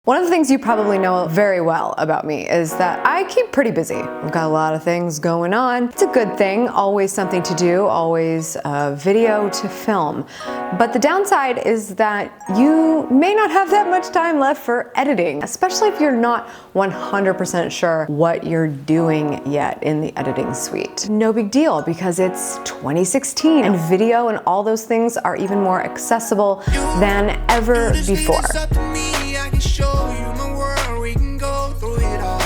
One of the things you probably know very well about me is that I keep pretty busy. I've got a lot of things going on. It's a good thing, always something to do, always a video to film. But the downside is that you may not have that much time left for editing, especially if you're not 100% sure what you're doing yet in the editing suite. No big deal, because it's 2016 and video and all those things are even more accessible than ever before. Show you my world, we can go through it all.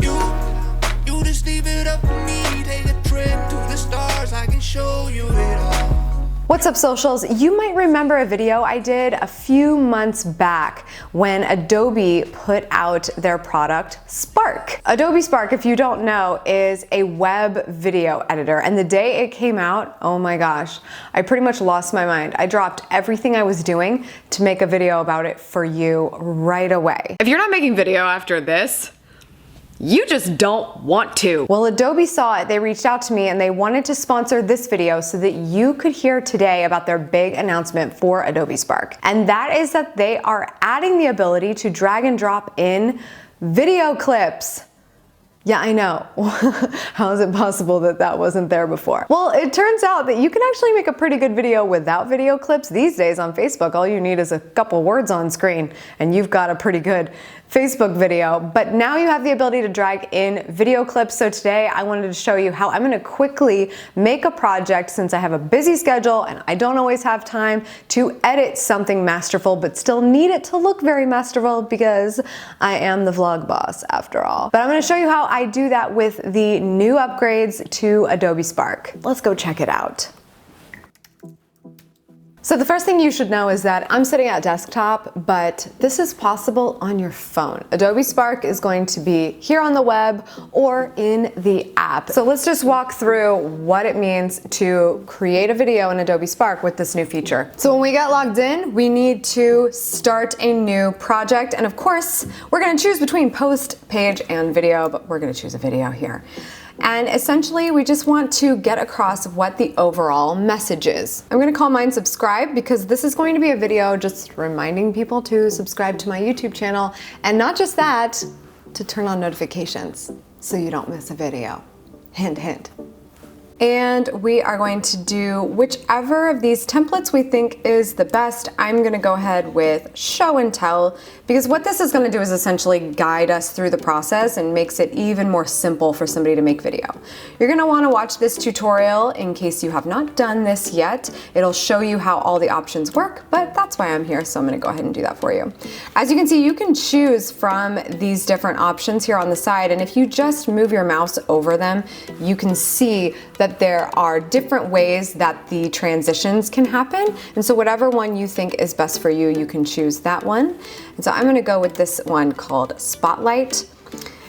You just leave it up to me. Take a trip to the stars, I can show you it all. What's up, socials? You might remember a video I did a few months back when Adobe put out their product Spark. Adobe Spark, if you don't know, is a web video editor, and the day it came out, oh my gosh, I pretty much lost my mind. I dropped everything I was doing to make a video about it for you right away. If you're not making video after this, you just don't want to. Well, Adobe saw it, they reached out to me, and they wanted to sponsor this video so that you could hear today about their big announcement for Adobe Spark. And that is that they are adding the ability to drag and drop in video clips. Yeah, I know. How is it possible that that wasn't there before? Well, it turns out that you can actually make a pretty good video without video clips. These days on Facebook, all you need is a couple words on screen and you've got a pretty good Facebook video. But now you have the ability to drag in video clips. So today I wanted to show you how I'm gonna quickly make a project, since I have a busy schedule and I don't always have time to edit something masterful, but still need it to look very masterful because I am the vlog boss after all. But I'm gonna show you how I do that with the new upgrades to Adobe Spark. Let's go check it out. So the first thing you should know is that I'm sitting at desktop, but this is possible on your phone. Adobe Spark is going to be here on the web or in the app. So let's just walk through what it means to create a video in Adobe Spark with this new feature. So when we get logged in, we need to start a new project. And of course, we're gonna choose between post, page, and video, but we're gonna choose a video here. And essentially, we just want to get across what the overall message is. I'm gonna call mine subscribe because this is going to be a video just reminding people to subscribe to my YouTube channel, and not just that, to turn on notifications so you don't miss a video. Hint, hint. And we are going to do whichever of these templates we think is the best. I'm gonna go ahead with show and tell, because what this is gonna do is essentially guide us through the process and makes it even more simple for somebody to make video. You're gonna wanna watch this tutorial in case you have not done this yet. It'll show you how all the options work, but that's why I'm here, so I'm gonna go ahead and do that for you. As you can see, you can choose from these different options here on the side, and if you just move your mouse over them, you can see that there are different ways that the transitions can happen. And so whatever one you think is best for you, you can choose that one. And so I'm gonna go with this one called Spotlight.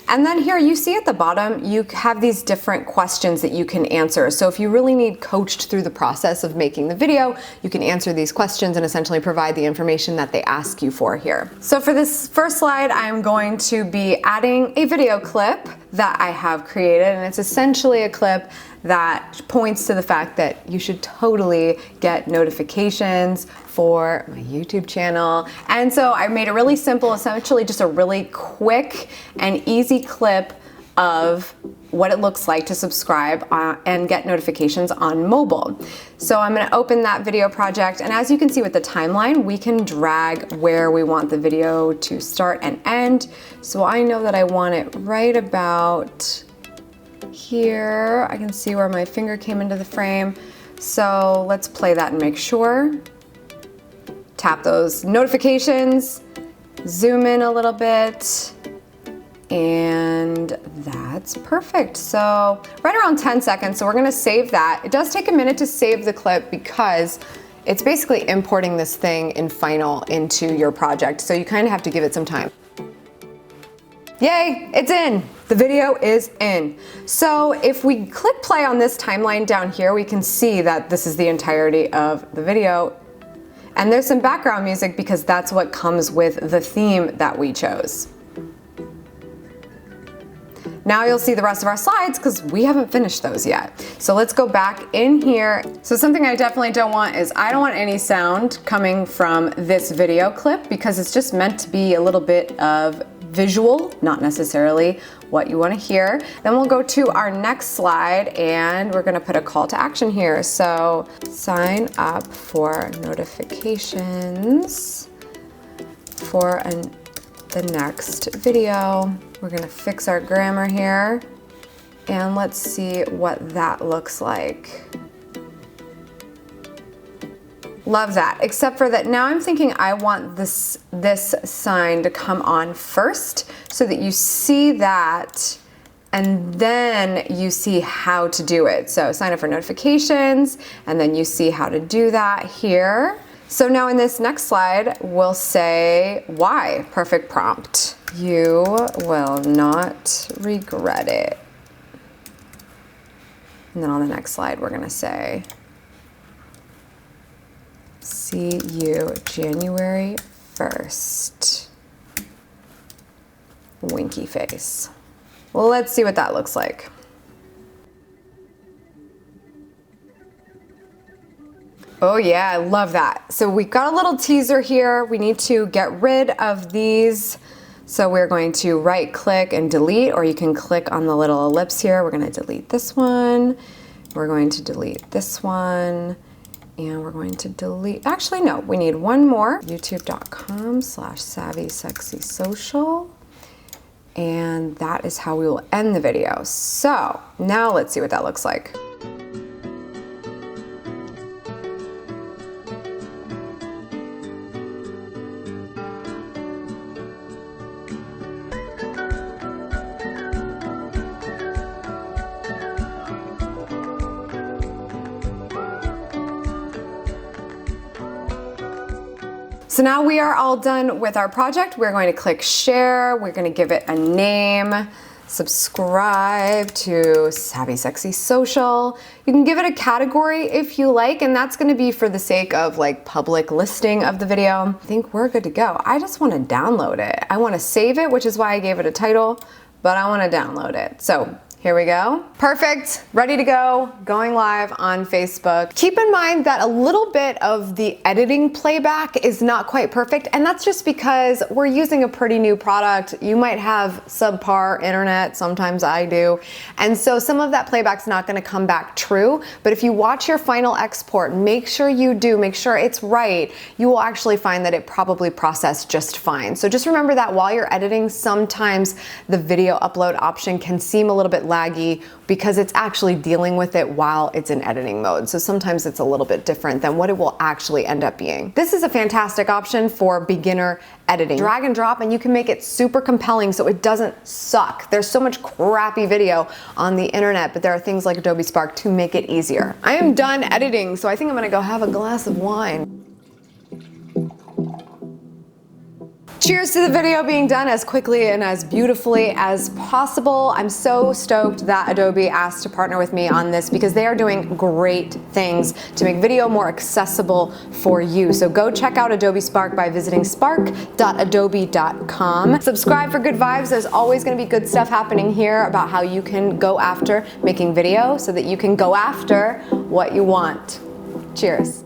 And then here you see at the bottom, you have these different questions that you can answer. So if you really need coached through the process of making the video, you can answer these questions and essentially provide the information that they ask you for here. So for this first slide, I'm going to be adding a video clip that I have created, and it's essentially a clip that points to the fact that you should totally get notifications for my YouTube channel. And so I made it really simple, essentially just a really quick and easy clip of what it looks like to subscribe and get notifications on mobile. So I'm gonna open that video project, and as you can see with the timeline, we can drag where we want the video to start and end. So I know that I want it right about here. I can see where my finger came into the frame. So let's play that and make sure. Tap those notifications, zoom in a little bit, and that's perfect. So right around 10 seconds, so we're gonna save that. It does take a minute to save the clip because it's basically importing this thing in Final into your project. So you kind of have to give it some time. Yay, it's in. The video is in. So if we click play on this timeline down here, we can see that this is the entirety of the video. And there's some background music because that's what comes with the theme that we chose. Now you'll see the rest of our slides because we haven't finished those yet. So let's go back in here. So something I definitely don't want is I don't want any sound coming from this video clip because it's just meant to be a little bit of visual, not necessarily what you want to hear. Then we'll go to our next slide and we're going to put a call to action here. So sign up for notifications for the next video. We're going to fix our grammar here and let's see what that looks like. Love that, except for that now I'm thinking I want this sign to come on first so that you see that and then you see how to do it. So sign up for notifications and then you see how to do that here. So now in this next slide, we'll say why, perfect prompt. You will not regret it. And then on the next slide, we're gonna say, see you January 1st. Winky face. Well, let's see what that looks like. Oh yeah, I love that. So we got a little teaser here. We need to get rid of these. So we're going to right click and delete, or you can click on the little ellipse here. We're gonna delete this one. We're going to delete this one. And we're going to delete, actually no, we need one more. youtube.com/SavvySexySocial. And that is how we will end the video. So now let's see what that looks like. So now we are all done with our project. We're going to click share. We're going to give it a name. Subscribe to Savvy Sexy Social. You can give it a category if you like, and that's going to be for the sake of like public listing of the video. I think we're good to go. I just want to download it. I want to save it, which is why I gave it a title, but I want to download it. So here we go. Perfect, ready to go, going live on Facebook. Keep in mind that a little bit of the editing playback is not quite perfect, and that's just because we're using a pretty new product. You might have subpar internet, sometimes I do, and so some of that playback's not gonna come back true, but if you watch your final export, make sure it's right, you will actually find that it probably processed just fine. So just remember that while you're editing, sometimes the video upload option can seem a little bit laggy because it's actually dealing with it while it's in editing mode. So sometimes it's a little bit different than what it will actually end up being. This is a fantastic option for beginner editing. Drag and drop and you can make it super compelling so it doesn't suck. There's so much crappy video on the internet, but there are things like Adobe Spark to make it easier. I am done editing, so I think I'm gonna go have a glass of wine. Cheers to the video being done as quickly and as beautifully as possible. I'm so stoked that Adobe asked to partner with me on this because they are doing great things to make video more accessible for you. So go check out Adobe Spark by visiting spark.adobe.com. Subscribe for good vibes. There's always going to be good stuff happening here about how you can go after making video so that you can go after what you want. Cheers.